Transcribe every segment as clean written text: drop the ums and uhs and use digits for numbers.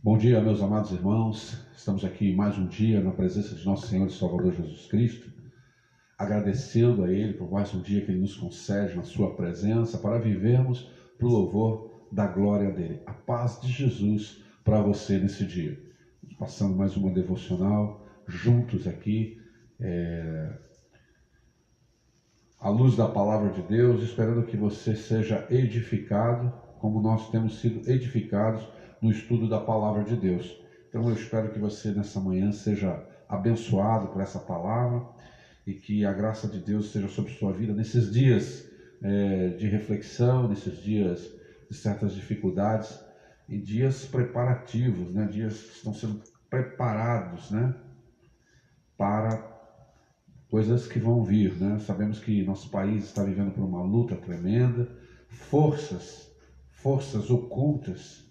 Bom dia, meus amados irmãos. Estamos aqui mais um dia na presença de nosso Senhor e Salvador Jesus Cristo, agradecendo a Ele por mais um dia que Ele nos concede na sua presença para vivermos para o louvor da glória dEle. A paz de Jesus para você nesse dia. Passando mais uma devocional juntos aqui, à luz da palavra de Deus, esperando que você seja edificado, como nós temos sido edificados no estudo da palavra de Deus. Então eu espero que você nessa manhã seja abençoado por essa palavra e que a graça de Deus esteja sobre sua vida nesses dias de reflexão, nesses dias de certas dificuldades e dias preparativos, né? Dias que estão sendo preparados, né? Para coisas que vão vir, né? Sabemos que nosso país está vivendo por uma luta tremenda, forças ocultas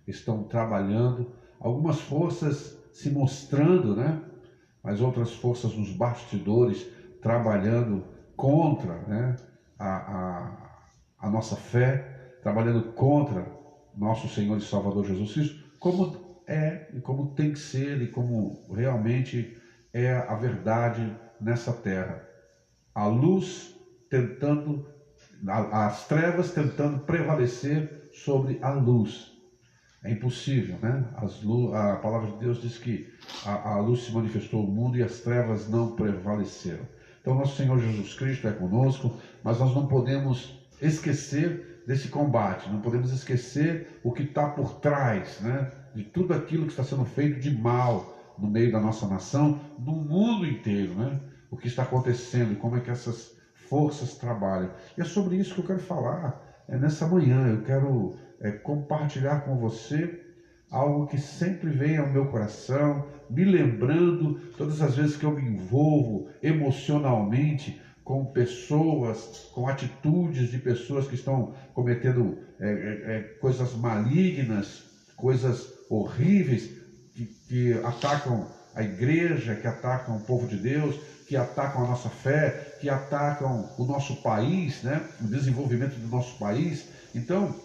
estão trabalhando, algumas forças se mostrando, né? Mas outras forças nos bastidores trabalhando contra, né? a nossa fé, trabalhando contra nosso Senhor e Salvador Jesus Cristo, como é e como tem que ser e como realmente é a verdade nessa terra. A luz tentando, as trevas tentando prevalecer sobre a luz. É impossível, né? A palavra de Deus diz que a luz se manifestou no mundo e as trevas não prevaleceram. Então, nosso Senhor Jesus Cristo é conosco, mas nós não podemos esquecer desse combate, não podemos esquecer o que está por trás, né? De tudo aquilo que está sendo feito de mal no meio da nossa nação, no mundo inteiro, né? O que está acontecendo, como é que essas forças trabalham. E é sobre isso que eu quero falar nessa manhã. Eu quero compartilhar com você algo que sempre vem ao meu coração, me lembrando todas as vezes que eu me envolvo emocionalmente com pessoas, com atitudes de pessoas que estão cometendo coisas malignas, coisas horríveis, que atacam a igreja, que atacam o povo de Deus, que atacam a nossa fé, que atacam o nosso país, né? O desenvolvimento do nosso país. Então,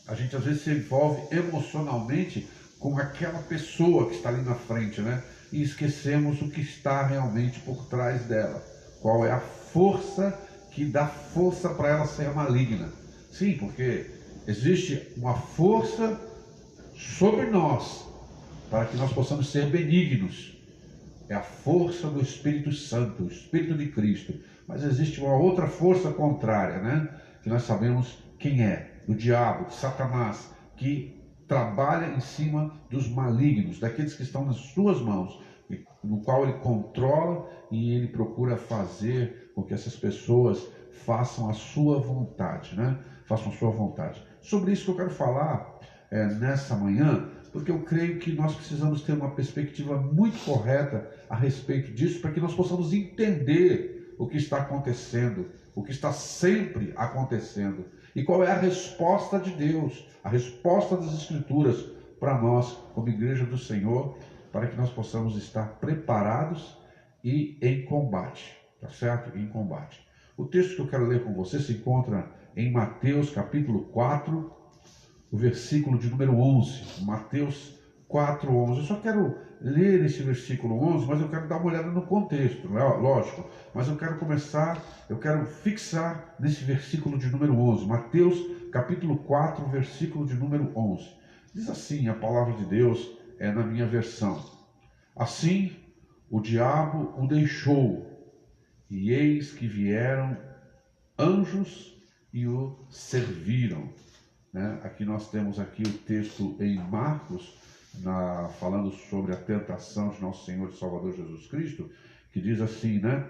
a gente às vezes se envolve emocionalmente com aquela pessoa que está ali na frente, né? E esquecemos o que está realmente por trás dela. Qual é a força que dá força para ela ser maligna? Sim, porque existe uma força sobre nós para que nós possamos ser benignos. É a força do Espírito Santo, o Espírito de Cristo. Mas existe uma outra força contrária, né? Que nós sabemos quem é. Do diabo, de Satanás, que trabalha em cima dos malignos, daqueles que estão nas suas mãos, no qual ele controla e ele procura fazer com que essas pessoas façam a sua vontade, né? Façam a sua vontade. Sobre isso que eu quero falar nessa manhã, porque eu creio que nós precisamos ter uma perspectiva muito correta a respeito disso, para que nós possamos entender o que está acontecendo, o que está sempre acontecendo, e qual é a resposta de Deus, a resposta das Escrituras para nós, como Igreja do Senhor, para que nós possamos estar preparados e em combate, tá certo? Em combate. O texto que eu quero ler com você se encontra em Mateus capítulo 4, o versículo de número 11, Mateus 4:11. Eu só quero ler esse versículo 11, mas eu quero dar uma olhada no contexto, né? Lógico, mas eu quero fixar nesse versículo de número 11, Mateus capítulo 4, versículo de número 11. Diz assim a palavra de Deus, na minha versão: assim o diabo o deixou, e eis que vieram anjos e o serviram. Aqui nós temos aqui o texto em Marcos, falando sobre a tentação de nosso Senhor e Salvador Jesus Cristo, que diz assim, né?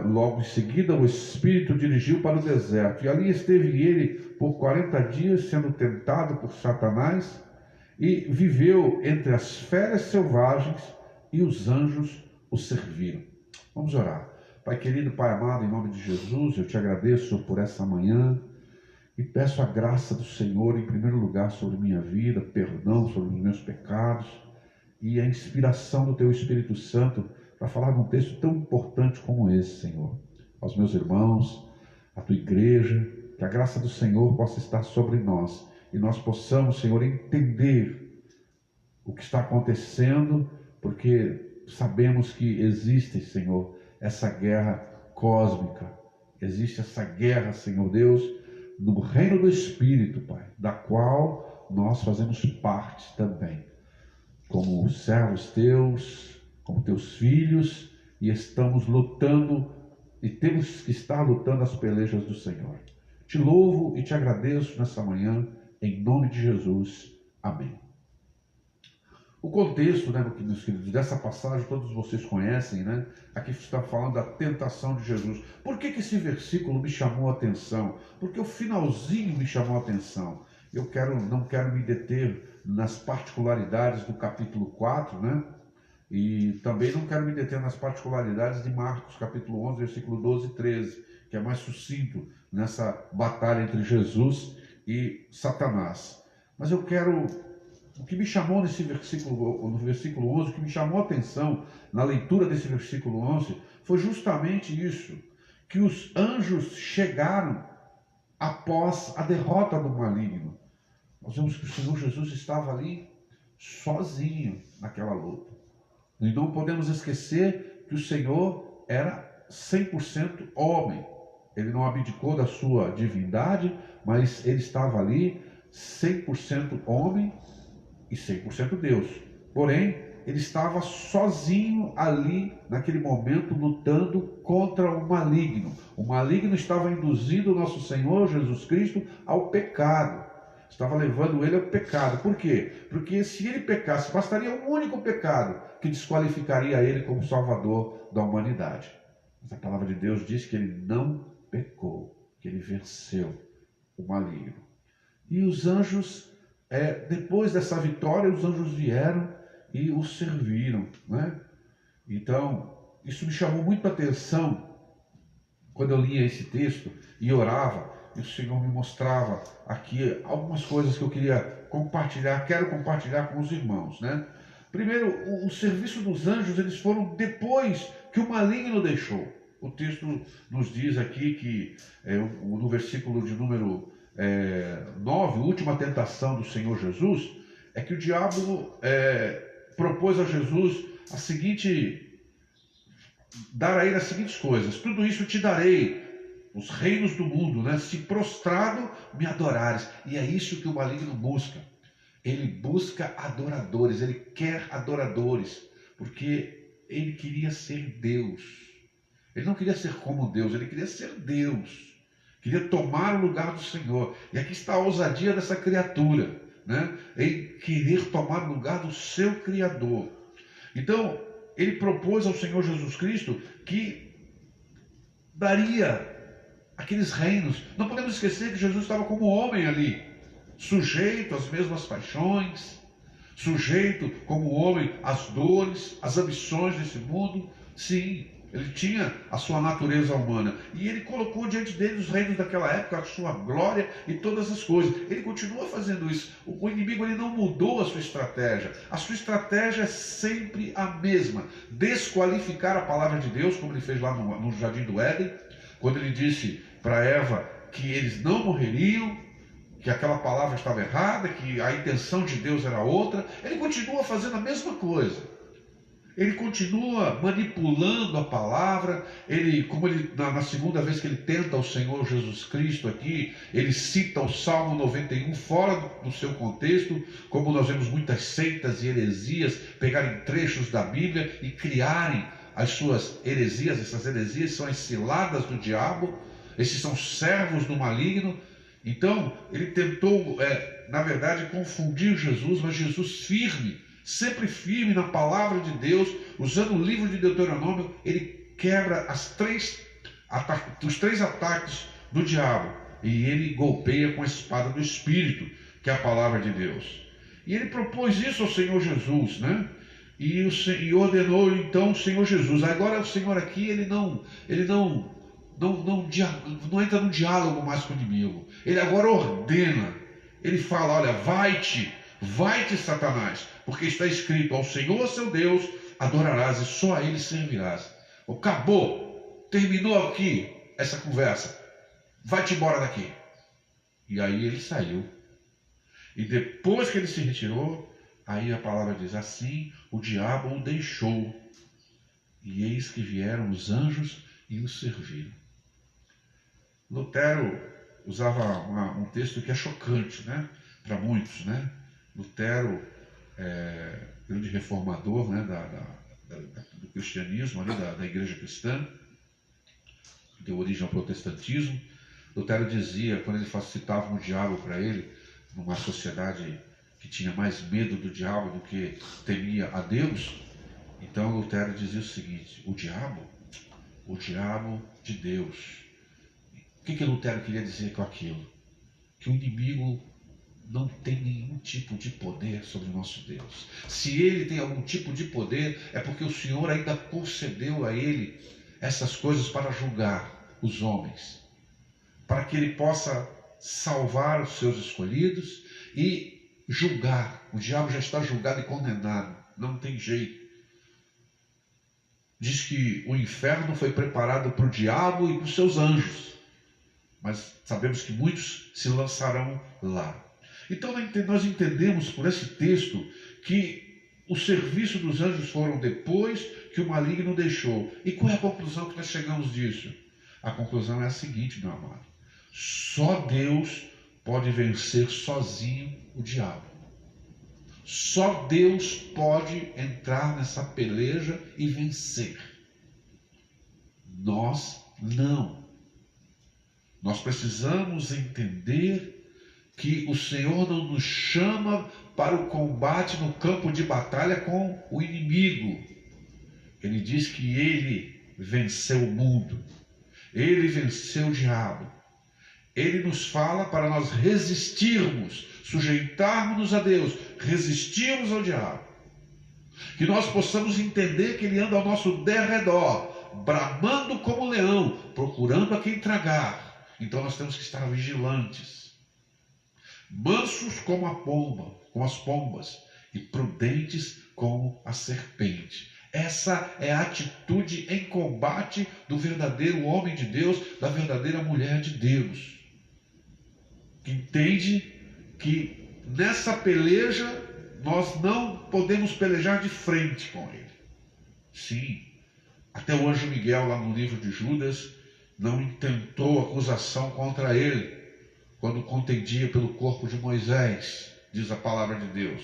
Logo em seguida o Espírito dirigiu para o deserto, e ali esteve ele por 40 dias, sendo tentado por Satanás, e viveu entre as feras selvagens, e os anjos o serviram. Vamos orar. Pai querido, Pai amado, em nome de Jesus, eu te agradeço por essa manhã, e peço a graça do Senhor, em primeiro lugar, sobre minha vida, perdão sobre os meus pecados, e a inspiração do Teu Espírito Santo para falar de um texto tão importante como esse, Senhor. Aos meus irmãos, à Tua igreja, que a graça do Senhor possa estar sobre nós, e nós possamos, Senhor, entender o que está acontecendo, porque sabemos que existe, Senhor, essa guerra cósmica. Existe essa guerra, Senhor Deus, no reino do Espírito, Pai, da qual nós fazemos parte também, como servos teus, como teus filhos, e estamos lutando, e temos que estar lutando as pelejas do Senhor. Te louvo e te agradeço nessa manhã, em nome de Jesus. Amém. O contexto, né, meus queridos, dessa passagem, todos vocês conhecem, né? Aqui está falando da tentação de Jesus. Por que esse versículo me chamou a atenção? Porque o finalzinho me chamou a atenção. Eu não quero me deter nas particularidades do capítulo 4, né? E também não quero me deter nas particularidades de Marcos, capítulo 11, versículo 12 e 13, que é mais sucinto nessa batalha entre Jesus e Satanás. Mas eu quero... O que me chamou nesse versículo, no versículo 11, o que me chamou a atenção na leitura desse versículo 11, foi justamente isso, que os anjos chegaram após a derrota do maligno. Nós vemos que o Senhor Jesus estava ali sozinho naquela luta. E não podemos esquecer que o Senhor era 100% homem. Ele não abdicou da sua divindade, mas ele estava ali 100% homem e 100% Deus. Porém, ele estava sozinho ali, naquele momento, lutando contra o maligno. O maligno estava induzindo o nosso Senhor Jesus Cristo ao pecado. Estava levando ele ao pecado. Por quê? Porque se ele pecasse, bastaria um único pecado que desqualificaria ele como Salvador da humanidade. Mas a palavra de Deus diz que ele não pecou, que ele venceu o maligno. E os anjos... depois dessa vitória, os anjos vieram e o serviram, né? Então, isso me chamou muito a atenção quando eu lia esse texto e orava, e o Senhor me mostrava aqui algumas coisas que eu queria compartilhar, quero compartilhar com os irmãos, né? Primeiro, o serviço dos anjos, eles foram depois que o maligno deixou. O texto nos diz aqui que, no versículo de número 9, última tentação do Senhor Jesus, é que o diabo propôs a Jesus dar a ele as seguintes coisas: tudo isso te darei, os reinos do mundo, né? Se prostrado me adorares. E é isso que o maligno busca. Ele busca adoradores, ele quer adoradores, porque ele queria ser Deus. Ele não queria ser como Deus, ele queria ser Deus. Queria tomar o lugar do Senhor. E aqui está a ousadia dessa criatura, né? Em querer tomar o lugar do seu Criador. Então, ele propôs ao Senhor Jesus Cristo que daria aqueles reinos. Não podemos esquecer que Jesus estava como homem ali, sujeito às mesmas paixões, sujeito como homem às dores, às ambições desse mundo. Sim, ele tinha a sua natureza humana. E ele colocou diante dele os reinos daquela época, a sua glória e todas as coisas. Ele continua fazendo isso. O inimigo, ele não mudou a sua estratégia. A sua estratégia é sempre a mesma: desqualificar a palavra de Deus, como ele fez lá no Jardim do Éden, quando ele disse para Eva que eles não morreriam, que aquela palavra estava errada, que a intenção de Deus era outra. Ele continua fazendo a mesma coisa. Ele continua manipulando a palavra. Na segunda vez que ele tenta o Senhor Jesus Cristo aqui, ele cita o Salmo 91 fora do seu contexto, como nós vemos muitas seitas e heresias pegarem trechos da Bíblia e criarem as suas heresias. Essas heresias são as ciladas do diabo, esses são servos do maligno. Então, ele tentou, na verdade, confundir Jesus, mas Jesus firme, sempre firme na palavra de Deus, usando o livro de Deuteronômio, ele quebra os três ataques do diabo, e ele golpeia com a espada do Espírito, que é a palavra de Deus. E ele propôs isso ao Senhor Jesus, né? E ordenou então o Senhor Jesus. Agora o Senhor aqui, ele não entra no diálogo mais com o inimigo. Ele agora ordena. Ele fala: olha, vai-te, Satanás, porque está escrito: ao Senhor seu Deus adorarás e só a ele servirás. Acabou, terminou aqui essa conversa, vai-te embora daqui. E aí ele saiu. E depois que ele se retirou, Aí a palavra diz: assim o diabo o deixou, e eis que vieram os anjos e o serviram. Lutero usava um texto que é chocante, né, para muitos, né? Lutero, grande reformador, né, do cristianismo, ali, da igreja cristã, que deu origem ao protestantismo. Lutero dizia, quando ele citava o diabo para ele, numa sociedade que tinha mais medo do diabo do que temia a Deus, então Lutero dizia o seguinte: o diabo de Deus. O que Lutero queria dizer com aquilo? Que o inimigo não tem nenhum tipo de poder sobre o nosso Deus. Se ele tem algum tipo de poder, é porque o Senhor ainda concedeu a ele essas coisas para julgar os homens, para que ele possa salvar os seus escolhidos e julgar. O diabo já está julgado e condenado, não tem jeito. Diz que o inferno foi preparado para o diabo e para os seus anjos, mas sabemos que muitos se lançarão lá. Então nós entendemos por esse texto que o serviço dos anjos foram depois que o maligno deixou. E qual é a conclusão que nós chegamos disso? A conclusão é a seguinte, meu amado: só Deus pode vencer sozinho o diabo. Só Deus pode entrar nessa peleja e vencer. Nós não. Nós precisamos entender que o Senhor não nos chama para o combate no campo de batalha com o inimigo. Ele diz que ele venceu o mundo. Ele venceu o diabo. Ele nos fala para nós resistirmos, sujeitarmos-nos a Deus, resistirmos ao diabo. Que nós possamos entender que ele anda ao nosso derredor, bramando como leão, procurando a quem tragar. Então nós temos que estar vigilantes, mansos como a pomba, como as pombas, e prudentes como a serpente. Essa é a atitude em combate do verdadeiro homem de Deus, da verdadeira mulher de Deus, que entende que nessa peleja nós não podemos pelejar de frente com ele. Sim, até o anjo Miguel, lá no livro de Judas, não intentou acusação contra ele quando contendia pelo corpo de Moisés, diz a palavra de Deus.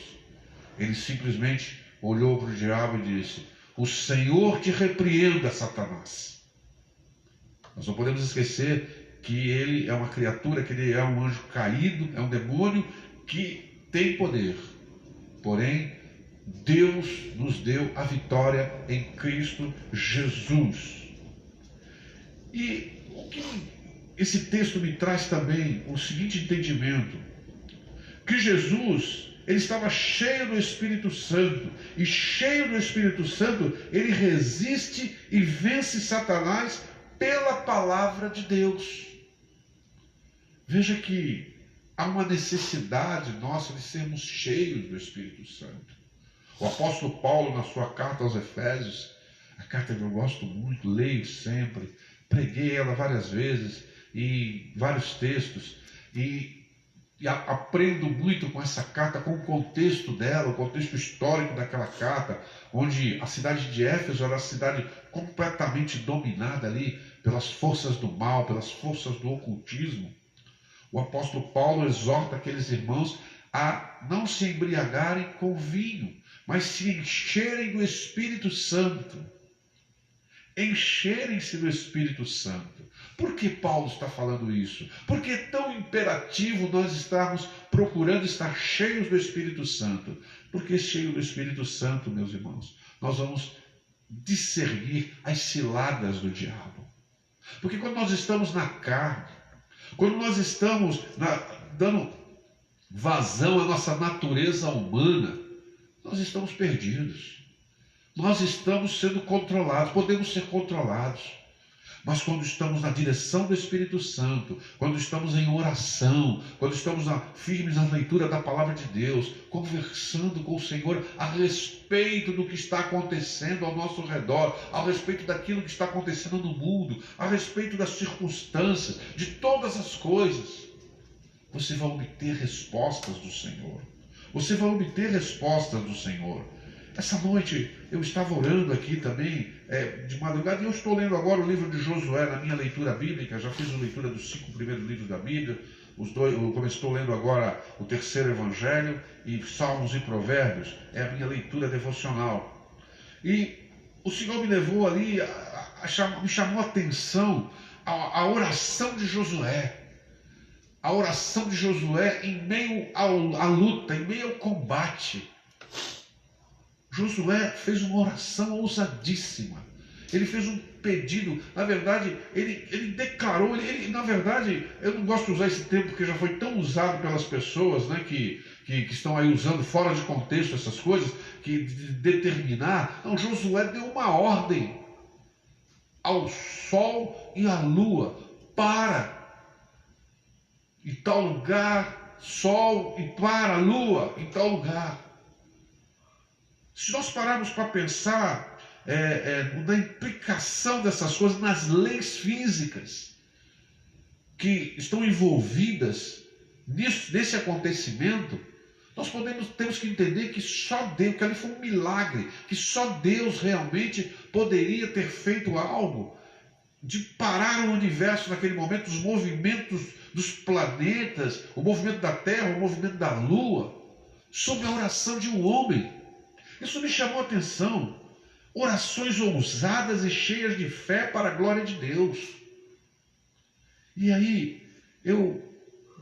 Ele simplesmente olhou para o diabo e disse: o Senhor te repreenda, Satanás. Nós não podemos esquecer que ele é uma criatura, que ele é um anjo caído, é um demônio que tem poder. Porém, Deus nos deu a vitória em Cristo Jesus. E o que esse texto me traz também o seguinte entendimento: que Jesus, ele estava cheio do Espírito Santo, e cheio do Espírito Santo, ele resiste e vence Satanás pela palavra de Deus. Veja que há uma necessidade nossa de sermos cheios do Espírito Santo. O apóstolo Paulo, na sua carta aos Efésios, a carta que eu gosto muito, leio sempre, preguei ela várias vezes, e vários textos, e aprendo muito com essa carta, com o contexto dela, o contexto histórico daquela carta, onde a cidade de Éfeso era uma cidade completamente dominada ali pelas forças do mal, pelas forças do ocultismo. O apóstolo Paulo exorta aqueles irmãos a não se embriagarem com vinho, mas se encherem do Espírito Santo. Encherem-se do Espírito Santo. Por que Paulo está falando isso? Porque é tão imperativo nós estarmos procurando estar cheios do Espírito Santo. Porque cheio do Espírito Santo, meus irmãos, nós vamos discernir as ciladas do diabo. Porque quando nós estamos na carne, quando nós estamos dando vazão à nossa natureza humana, nós estamos perdidos. Nós estamos sendo controlados, podemos ser controlados. Mas quando estamos na direção do Espírito Santo, quando estamos em oração, quando estamos firmes na leitura da palavra de Deus, conversando com o Senhor a respeito do que está acontecendo ao nosso redor, a respeito daquilo que está acontecendo no mundo, a respeito das circunstâncias, de todas as coisas, você vai obter respostas do Senhor. Você vai obter respostas do Senhor. Essa noite eu estava orando aqui também, de madrugada, e eu estou lendo agora o livro de Josué na minha leitura bíblica. Já fiz a leitura dos 5 primeiros livros da Bíblia, como estou lendo agora o terceiro Evangelho, e Salmos e Provérbios, é a minha leitura devocional. E o Senhor me levou ali, me chamou a atenção a oração de Josué. A oração de Josué em meio à luta, em meio ao combate. Josué fez uma oração ousadíssima. Ele fez um pedido. Na verdade, ele declarou. Na verdade, eu não gosto de usar esse termo porque já foi tão usado pelas pessoas, né, que estão aí usando fora de contexto essas coisas, que de determinar. Não, Josué deu uma ordem ao sol e à lua: para em tal lugar, sol, e para a lua em tal lugar. Se nós pararmos para pensar na implicação dessas coisas, nas leis físicas que estão envolvidas nesse acontecimento, nós temos que entender que só Deus, que ali foi um milagre, que só Deus realmente poderia ter feito algo de parar o universo naquele momento, os movimentos dos planetas, o movimento da Terra, o movimento da Lua, sob a oração de um homem. Isso me chamou a atenção. Orações ousadas e cheias de fé para a glória de Deus. E aí,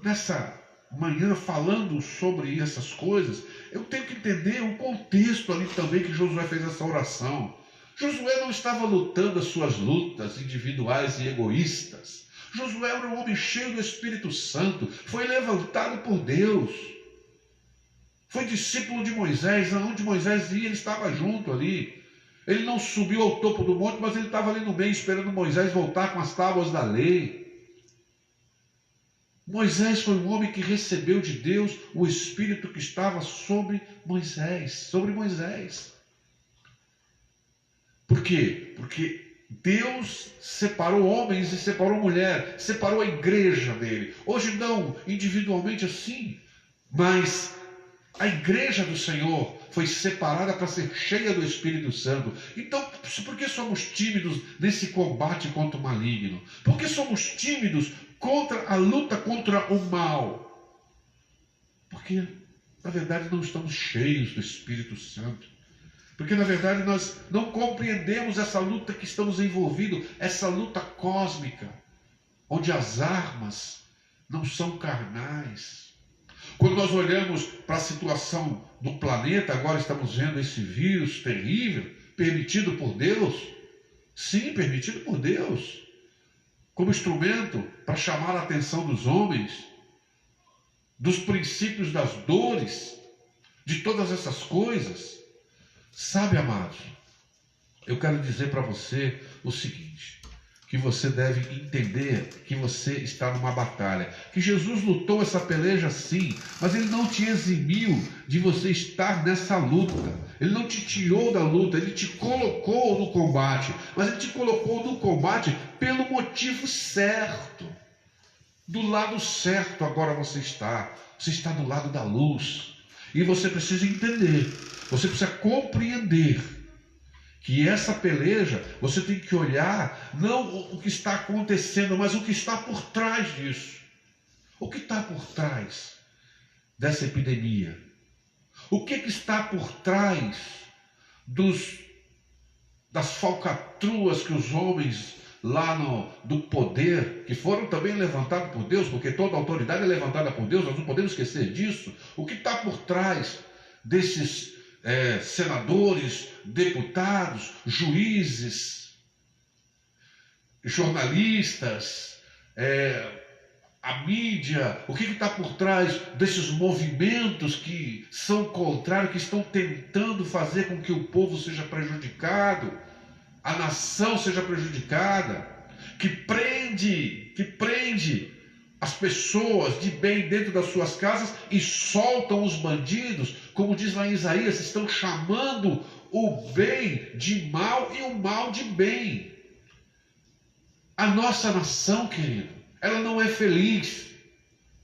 nessa manhã, falando sobre essas coisas, eu tenho que entender o contexto ali também que Josué fez essa oração. Josué não estava lutando as suas lutas individuais e egoístas. Josué era um homem cheio do Espírito Santo, foi levantado por Deus. Foi discípulo de Moisés, aonde Moisés ia, ele estava junto ali. Ele não subiu ao topo do monte, mas ele estava ali no meio, esperando Moisés voltar com as tábuas da lei. Moisés foi um homem que recebeu de Deus o Espírito que estava sobre Moisés. Por quê? Porque Deus separou homens e separou mulher, separou a igreja dele. Hoje não individualmente assim, mas a igreja do Senhor foi separada para ser cheia do Espírito Santo. Então, por que somos tímidos nesse combate contra o maligno? Por que somos tímidos contra a luta contra o mal? Porque, na verdade, não estamos cheios do Espírito Santo. Porque, na verdade, nós não compreendemos essa luta que estamos envolvidos, essa luta cósmica, onde as armas não são carnais. Quando nós olhamos para a situação do planeta, agora estamos vendo esse vírus terrível, permitido por Deus. Sim, permitido por Deus. Como instrumento para chamar a atenção dos homens, dos princípios das dores, de todas essas coisas. Sabe, amados, eu quero dizer para você o seguinte, que você deve entender que você está numa batalha, que Jesus lutou essa peleja sim, mas ele não te eximiu de você estar nessa luta, ele não te tirou da luta, ele te colocou no combate, mas ele te colocou no combate pelo motivo certo, do lado certo. Agora você está do lado da luz, e você precisa entender, você precisa compreender que essa peleja, você tem que olhar não o que está acontecendo, mas o que está por trás disso. O que está por trás dessa epidemia? O que está por trás das falcatruas que os homens lá do poder, que foram também levantados por Deus, porque toda autoridade é levantada por Deus, nós não podemos esquecer disso. O que está por trás desses senadores, deputados, juízes, jornalistas, a mídia, o que está por trás desses movimentos que são contrários, que estão tentando fazer com que o povo seja prejudicado, a nação seja prejudicada, que prende as pessoas de bem dentro das suas casas e soltam os bandidos, como diz lá em Isaías, estão chamando o bem de mal e o mal de bem. A nossa nação, querido, ela não é feliz.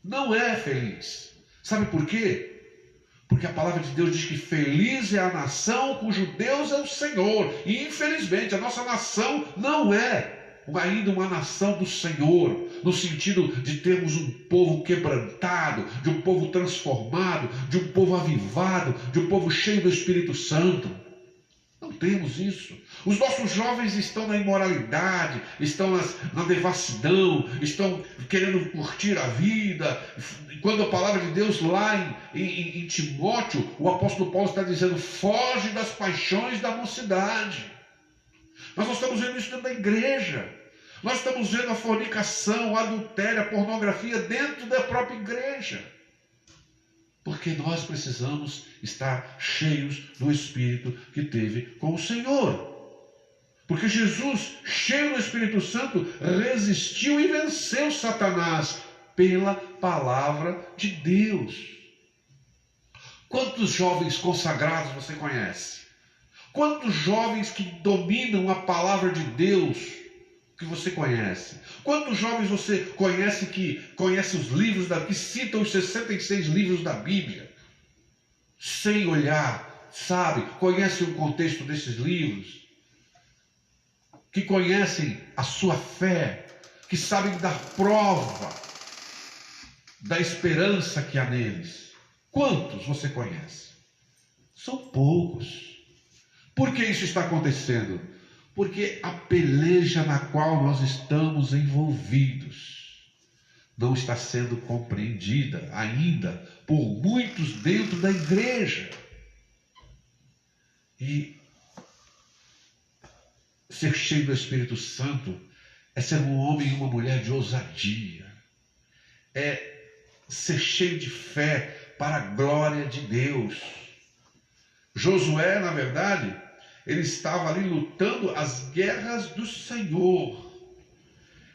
Não é feliz. Sabe por quê? Porque a palavra de Deus diz que feliz é a nação cujo Deus é o Senhor. E infelizmente a nossa nação não é ainda uma nação do Senhor, no sentido de termos um povo quebrantado, de um povo transformado, de um povo avivado, de um povo cheio do Espírito Santo. Não temos isso. Os nossos jovens estão na imoralidade, estão na devassidão, estão querendo curtir a vida. Quando a palavra de Deus lá em Timóteo, o apóstolo Paulo está dizendo: foge das paixões da mocidade. Mas nós estamos vendo isso dentro da igreja. Nós estamos vendo a fornicação, a adultério, a pornografia dentro da própria igreja. Porque nós precisamos estar cheios do Espírito que teve com o Senhor. Porque Jesus, cheio do Espírito Santo, resistiu e venceu Satanás pela palavra de Deus. Quantos jovens consagrados você conhece? Quantos jovens que dominam a palavra de Deus que você conhece? Quantos jovens você conhece que conhece os livros, que citam os 66 livros da Bíblia, sem olhar, sabe? Conhecem o contexto desses livros, que conhecem a sua fé, que sabem dar prova da esperança que há neles. Quantos você conhece? São poucos. Por que isso está acontecendo? Porque a peleja na qual nós estamos envolvidos não está sendo compreendida ainda por muitos dentro da igreja. E ser cheio do Espírito Santo é ser um homem e uma mulher de ousadia. É ser cheio de fé para a glória de Deus. Josué, na verdade, ele estava ali lutando as guerras do Senhor.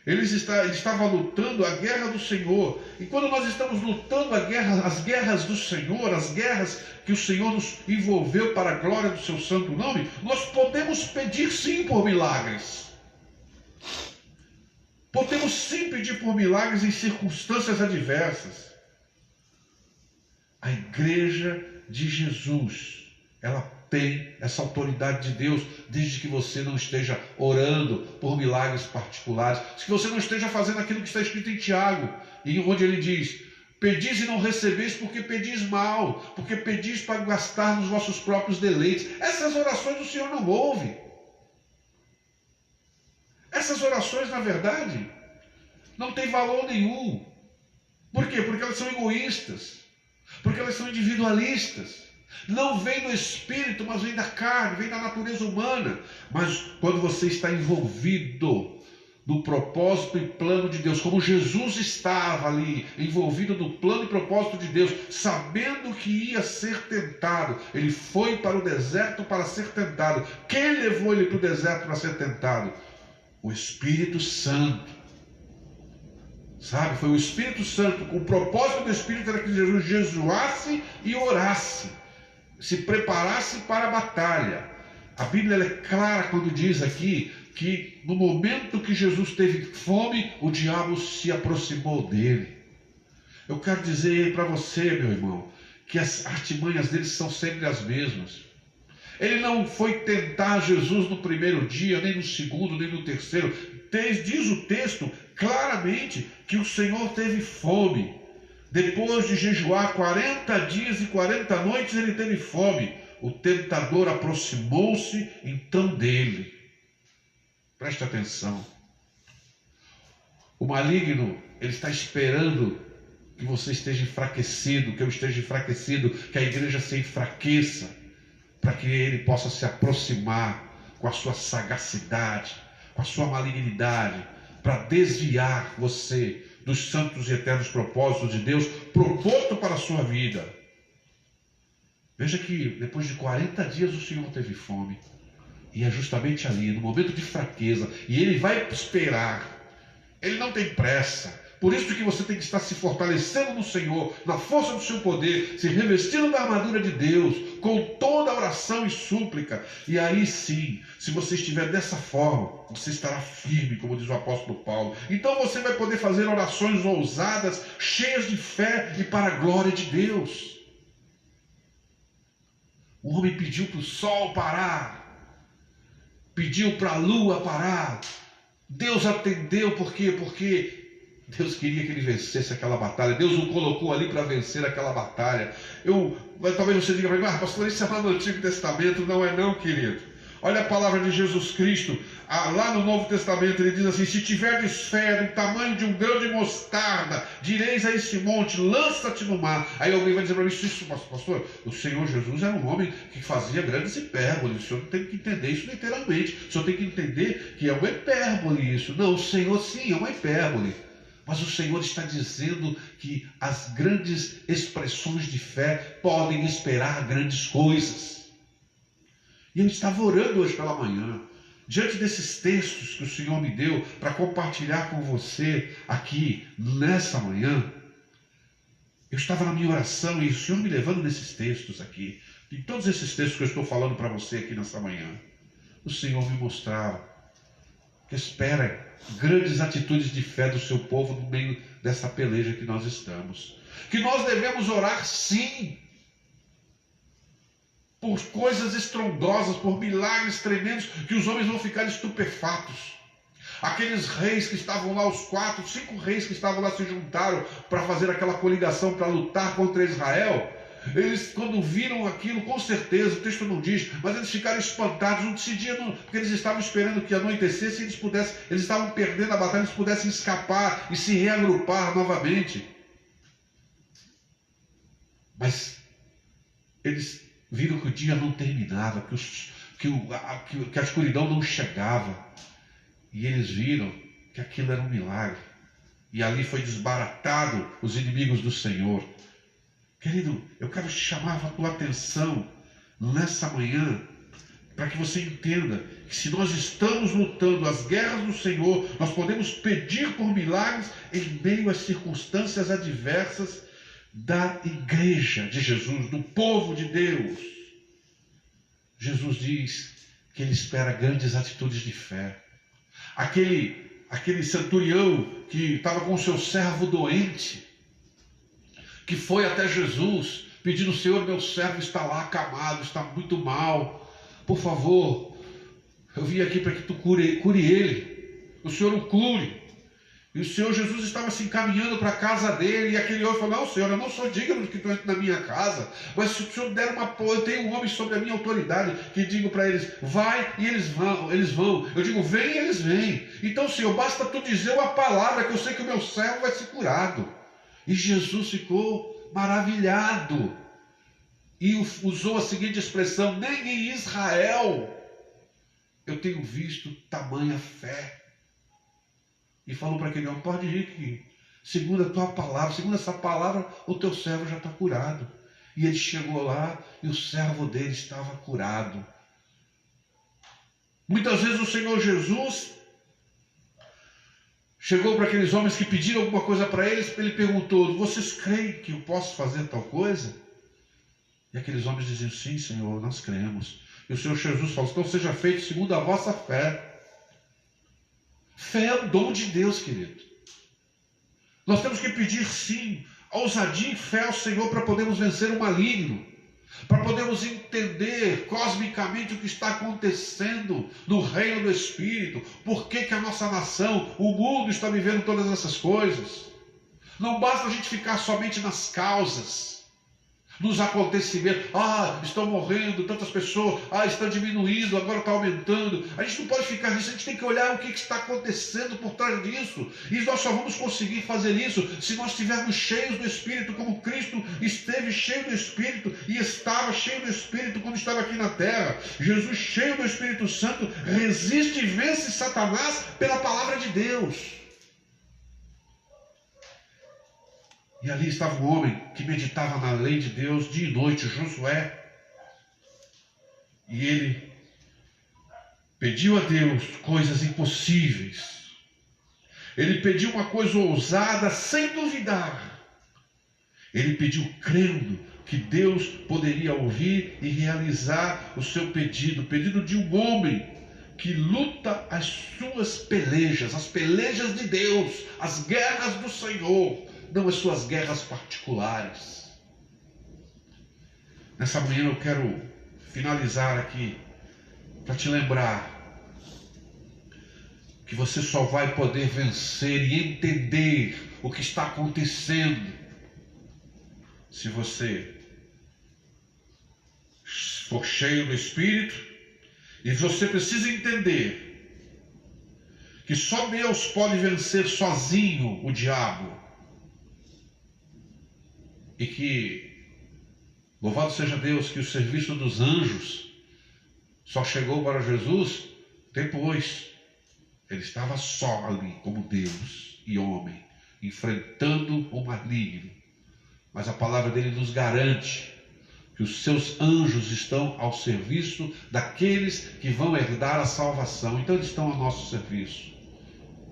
Ele estava lutando a guerra do Senhor. E quando nós estamos lutando as guerras do Senhor, as guerras que o Senhor nos envolveu para a glória do seu santo nome, nós podemos pedir sim por milagres. Podemos sim pedir por milagres em circunstâncias adversas. A igreja de Jesus, ela tem essa autoridade de Deus, desde que você não esteja orando por milagres particulares, que você não esteja fazendo aquilo que está escrito em Tiago, onde ele diz: pedis e não recebeis porque pedis mal, porque pedis para gastar nos vossos próprios deleites. Essas orações o Senhor não ouve. Essas orações, na verdade, não têm valor nenhum. Por quê? Porque elas são egoístas, porque elas são individualistas. Não vem do Espírito, mas vem da carne, vem da natureza humana. Mas quando você está envolvido no propósito e plano de Deus, como Jesus estava ali, envolvido no plano e propósito de Deus, sabendo que ia ser tentado, ele foi para o deserto para ser tentado. Quem levou ele para o deserto para ser tentado? O Espírito Santo. Sabe, foi o Espírito Santo. O propósito do Espírito era que Jesus jejuasse e orasse, se preparasse para a batalha. A Bíblia é clara quando diz aqui que no momento que Jesus teve fome, o diabo se aproximou dele. Eu quero dizer para você, meu irmão, que as artimanhas dele são sempre as mesmas. Ele não foi tentar Jesus no primeiro dia, nem no segundo, nem no terceiro. Diz o texto claramente que o Senhor teve fome. Depois de jejuar 40 dias e 40 noites, ele teve fome. O tentador aproximou-se então dele. Preste atenção. O maligno, ele está esperando que você esteja enfraquecido, que eu esteja enfraquecido, que a igreja se enfraqueça, para que ele possa se aproximar com a sua sagacidade, com a sua malignidade, para desviar você dos santos e eternos propósitos de Deus proposto para a sua vida. Veja que depois de 40 dias o Senhor teve fome. E é justamente ali, no momento de fraqueza, e ele vai esperar. Ele não tem pressa. Por isso que você tem que estar se fortalecendo no Senhor, na força do seu poder, se revestindo da armadura de Deus, com toda oração e súplica. E aí sim, se você estiver dessa forma, você estará firme, como diz o apóstolo Paulo. Então você vai poder fazer orações ousadas, cheias de fé e para a glória de Deus. O homem pediu para o sol parar, pediu para a lua parar. Deus atendeu, por quê? Porque Deus queria que ele vencesse aquela batalha. Deus o colocou ali para vencer aquela batalha. Talvez você diga para mim, pastor, isso é lá no Antigo Testamento. Não é não, querido. Olha a palavra de Jesus Cristo, lá no Novo Testamento, ele diz assim: se tiverdes fé do tamanho de um grão de mostarda, direis a esse monte, lança-te no mar. Aí alguém vai dizer para mim, isso, pastor, o Senhor Jesus era um homem que fazia grandes hipérboles. O senhor não tem que entender isso literalmente. O senhor tem que entender que é uma hipérbole isso. Não, o Senhor sim é uma hipérbole. Mas o Senhor está dizendo que as grandes expressões de fé podem esperar grandes coisas. E eu estava orando hoje pela manhã, diante desses textos que o Senhor me deu para compartilhar com você aqui nessa manhã. Eu estava na minha oração e o Senhor me levando nesses textos aqui, em todos esses textos que eu estou falando para você aqui nessa manhã. O Senhor me mostrava que espera grandes atitudes de fé do seu povo no meio dessa peleja que nós estamos. Que nós devemos orar sim, por coisas estrondosas, por milagres tremendos, que os homens vão ficar estupefatos. Aqueles reis que estavam lá, os 5 reis que estavam lá se juntaram para fazer aquela coligação, para lutar contra Israel. Eles, quando viram aquilo, com certeza, o texto não diz, mas eles ficaram espantados, não decidiam, porque eles estavam esperando que anoitecesse e eles estavam perdendo a batalha, eles pudessem escapar e se reagrupar novamente. Mas eles viram que o dia não terminava, que a escuridão não chegava. E eles viram que aquilo era um milagre. E ali foi desbaratado os inimigos do Senhor. Querido, eu quero chamar a tua atenção nessa manhã, para que você entenda que se nós estamos lutando as guerras do Senhor, nós podemos pedir por milagres em meio às circunstâncias adversas da igreja de Jesus, do povo de Deus. Jesus diz que ele espera grandes atitudes de fé. Aquele centurião que estava com o seu servo doente, que foi até Jesus pedindo: Senhor, meu servo está lá acamado, está muito mal, por favor, eu vim aqui para que tu cure ele, o Senhor o cure. E o Senhor Jesus estava se encaminhando para a casa dele, e aquele homem falou: não, Senhor, eu não sou digno de que tu entre na minha casa, mas se o Senhor der eu tenho um homem sobre a minha autoridade, que digo para eles: vai, e eles vão. Eu digo: vem, e eles vêm. Então, Senhor, basta tu dizer uma palavra, que eu sei que o meu servo vai ser curado. E Jesus ficou maravilhado, e usou a seguinte expressão: nem em Israel eu tenho visto tamanha fé. E falou para aquele homem: pode ir, que segundo a tua palavra, segundo essa palavra, o teu servo já está curado. E ele chegou lá e o servo dele estava curado. Muitas vezes o Senhor Jesus chegou para aqueles homens que pediram alguma coisa para eles, ele perguntou: vocês creem que eu posso fazer tal coisa? E aqueles homens diziam: sim, Senhor, nós cremos. E o Senhor Jesus falou: então seja feito segundo a vossa fé. Fé é um dom de Deus, querido. Nós temos que pedir sim, ousadia e fé ao Senhor para podermos vencer o maligno, para podermos entender cosmicamente o que está acontecendo no reino do Espírito, por que a nossa nação, o mundo está vivendo todas essas coisas. Não basta a gente ficar somente nas causas, nos acontecimentos. Estão morrendo tantas pessoas, está diminuindo, agora está aumentando. A gente não pode ficar nisso, a gente tem que olhar o que está acontecendo por trás disso. E nós só vamos conseguir fazer isso se nós estivermos cheios do Espírito, como Cristo esteve cheio do Espírito e estava cheio do Espírito quando estava aqui na terra. Jesus, cheio do Espírito Santo, resiste e vence Satanás pela palavra de Deus. E ali estava um homem que meditava na lei de Deus dia e noite, Josué. E ele pediu a Deus coisas impossíveis. Ele pediu uma coisa ousada sem duvidar. Ele pediu crendo que Deus poderia ouvir e realizar o seu pedido. O pedido de um homem que luta as suas pelejas, as pelejas de Deus, as guerras do Senhor, não as suas guerras particulares. Nessa manhã eu quero finalizar aqui, para te lembrar que você só vai poder vencer e entender o que está acontecendo se você for cheio do Espírito. E você precisa entender que só Deus pode vencer sozinho o diabo. E que, louvado seja Deus, que o serviço dos anjos só chegou para Jesus depois. Ele estava só ali, como Deus e homem, enfrentando o maligno. Mas a palavra dele nos garante que os seus anjos estão ao serviço daqueles que vão herdar a salvação. Então eles estão ao nosso serviço.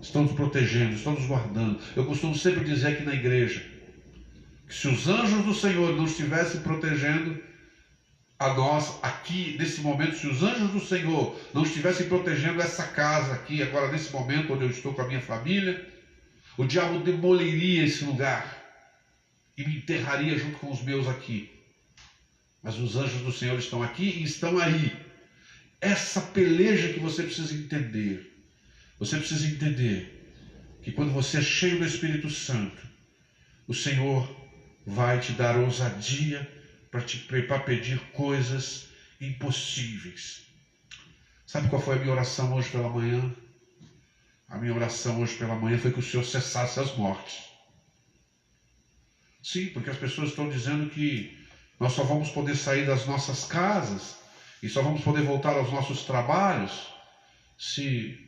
Estão nos protegendo, estão nos guardando. Eu costumo sempre dizer aqui na igreja, que se os anjos do Senhor não estivessem protegendo a nós aqui, nesse momento, se os anjos do Senhor não estivessem protegendo essa casa aqui, agora nesse momento onde eu estou com a minha família, o diabo demoliria esse lugar e me enterraria junto com os meus aqui. Mas os anjos do Senhor estão aqui e estão aí. Essa peleja que você precisa entender. Você precisa entender que quando você é cheio do Espírito Santo, o Senhor vai te dar ousadia para pedir coisas impossíveis. Sabe qual foi a minha oração hoje pela manhã? A minha oração hoje pela manhã foi que o Senhor cessasse as mortes. Sim, porque as pessoas estão dizendo que nós só vamos poder sair das nossas casas e só vamos poder voltar aos nossos trabalhos se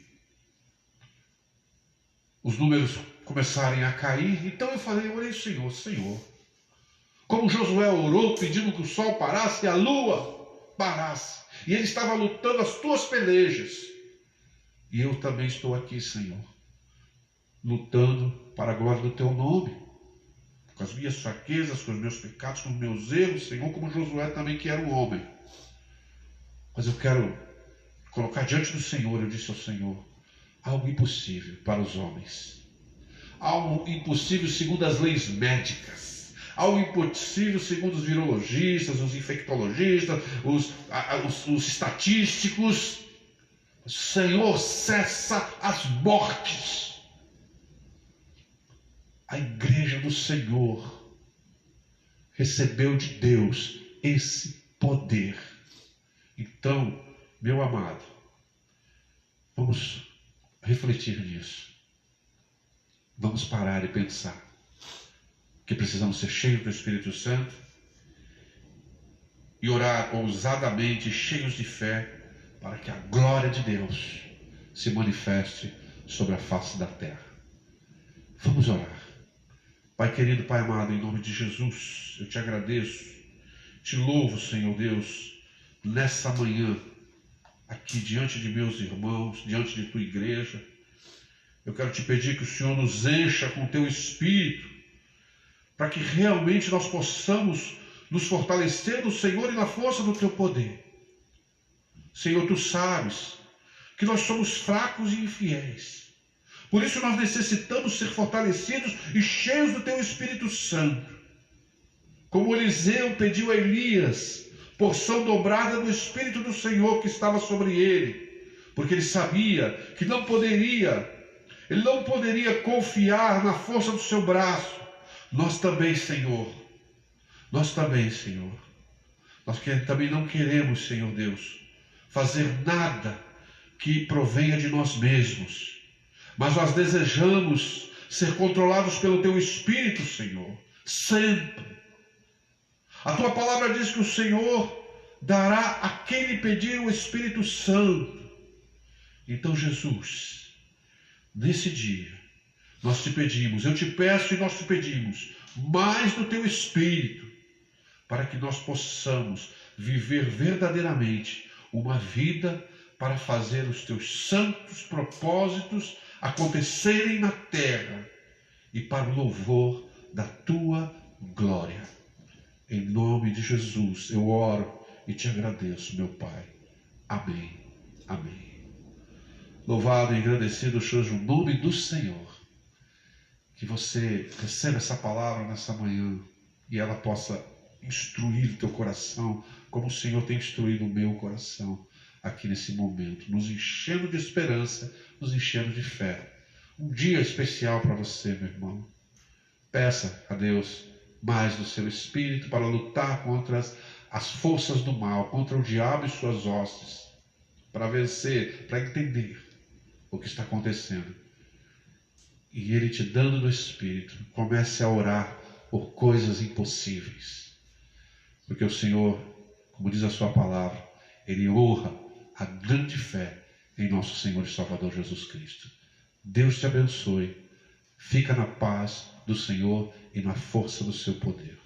os números começarem a cair. Então eu orei, Senhor, como Josué orou pedindo que o sol parasse e a lua parasse, e ele estava lutando as tuas pelejas, e eu também estou aqui, Senhor, lutando para a glória do teu nome, com as minhas fraquezas, com os meus pecados, com os meus erros, Senhor, como Josué também, que era um homem. Mas eu quero colocar diante do Senhor, eu disse ao Senhor, algo impossível para os homens, algo impossível segundo as leis médicas, algo impossível segundo os virologistas, os infectologistas, os estatísticos. Senhor, cessa as mortes. A igreja do Senhor recebeu de Deus esse poder. Então, meu amado, vamos refletir nisso. Vamos parar e pensar que precisamos ser cheios do Espírito Santo e orar ousadamente, cheios de fé, para que a glória de Deus se manifeste sobre a face da terra. Vamos orar. Pai querido, Pai amado, em nome de Jesus, eu te agradeço, te louvo, Senhor Deus, nessa manhã, aqui diante de meus irmãos, diante de tua igreja. Eu quero te pedir que o Senhor nos encha com o teu Espírito, para que realmente nós possamos nos fortalecer no Senhor e na força do teu poder. Senhor, tu sabes que nós somos fracos e infiéis. Por isso nós necessitamos ser fortalecidos e cheios do teu Espírito Santo. Como Eliseu pediu a Elias, porção dobrada do Espírito do Senhor que estava sobre ele, porque ele sabia que ele não poderia confiar na força do seu braço. Nós também, Senhor, nós também não queremos, Senhor Deus, fazer nada que provenha de nós mesmos, mas nós desejamos ser controlados pelo teu Espírito, Senhor, sempre. A tua palavra diz que o Senhor dará a quem lhe pedir o Espírito Santo. Então, Jesus, nesse dia, nós te pedimos, eu te peço e nós te pedimos, mais do teu Espírito, para que nós possamos viver verdadeiramente uma vida para fazer os teus santos propósitos acontecerem na terra e para o louvor da tua glória. Em nome de Jesus eu oro e te agradeço, meu Pai. Amém. Amém. Louvado e agradecido seja o nome do Senhor. Que você receba essa palavra nessa manhã e ela possa instruir o teu coração, como o Senhor tem instruído o meu coração aqui nesse momento, nos enchendo de esperança, nos enchendo de fé. Um dia especial para você, meu irmão. Peça a Deus mais do seu espírito para lutar contra as forças do mal, contra o diabo e suas hostes, para vencer, para entender o que está acontecendo. E Ele te dando do Espírito, comece a orar por coisas impossíveis. Porque o Senhor, como diz a sua palavra, Ele honra a grande fé em nosso Senhor e Salvador Jesus Cristo. Deus te abençoe. Fica na paz do Senhor e na força do seu poder.